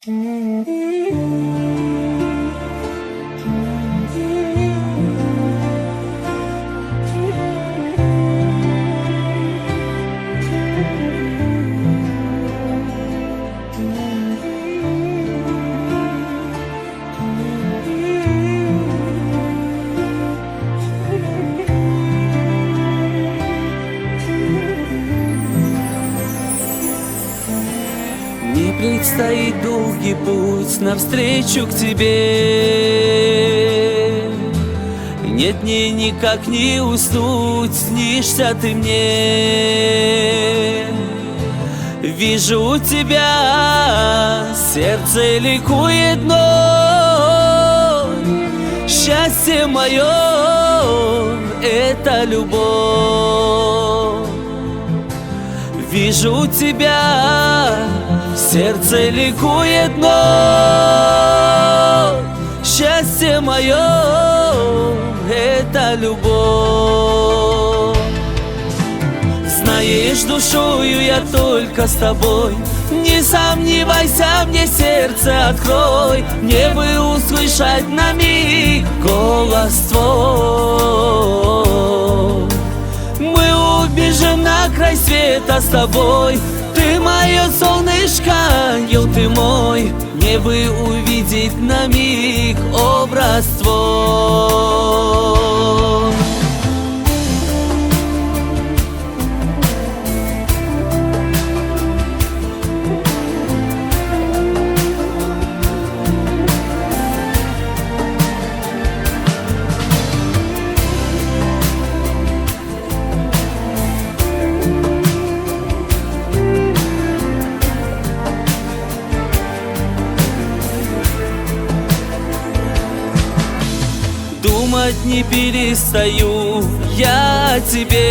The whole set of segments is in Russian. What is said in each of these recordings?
Мне предстоит долгий путь навстречу к тебе. Нет, мне никак не уснуть, снишься ты мне. Вижу тебя, сердце ликует вновь. Счастье мое — это любовь. Вижу тебя, сердце ликует вновь. Счастье мое — это любовь. Знаешь, душою я только с тобой. Не сомневайся, мне сердце открой. Мне бы услышать на миг голос твой. Мы убежим на край света с тобой. Ты мое солнышко, ангел ты мой. Мне бы увидеть на миг образ твой. Думать не перестаю я о тебе.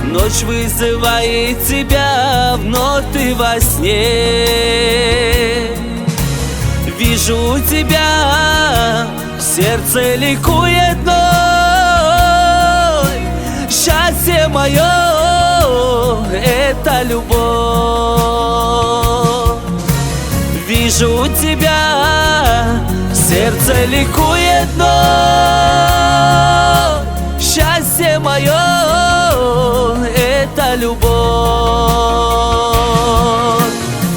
Ночь вызывает тебя вновь ты во сне. Вижу тебя, сердце ликует вновь. Счастье мое — это любовь. Вижу тебя, сердце ликует вновь. Счастье мое — это любовь.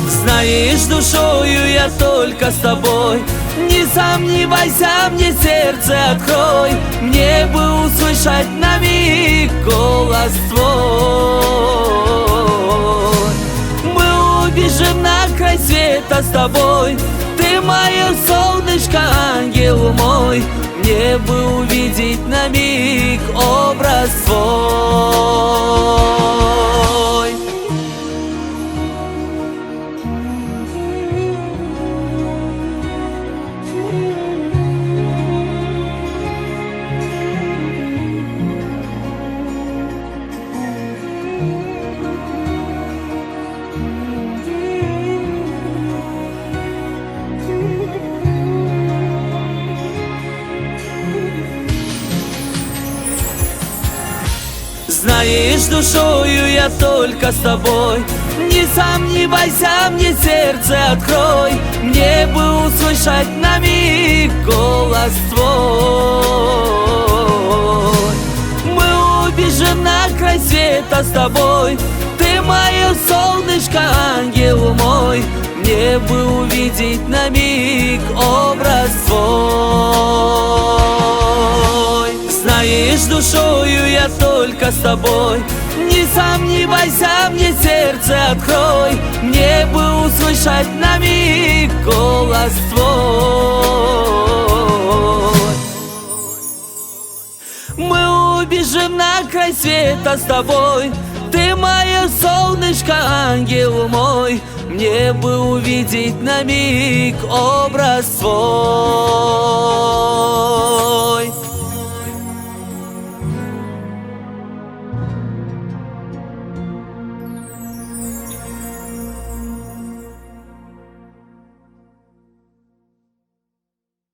Знаешь, душою я только с тобой. Не сомневайся, мне сердце открой. Мне бы услышать на миг голос твой. Мы убежим на край света с тобой. Ты мое солнышко, ангел мой. Мне бы увидеть на миг образ твой. Знаешь, душою я только с тобой. Не сомневайся, мне сердце открой. Мне бы услышать на миг голос твой. Мы убежим на край света с тобой. Ты мое солнышко, ангел мой. Мне бы увидеть на миг образ твой. Знаешь, душою я только с тобой. Не сомневайся, мне сердце открой. Мне бы услышать на миг голос твой. Мы убежим на край света с тобой. Ты мое солнышко, ангел мой. Мне бы увидеть на миг образ твой.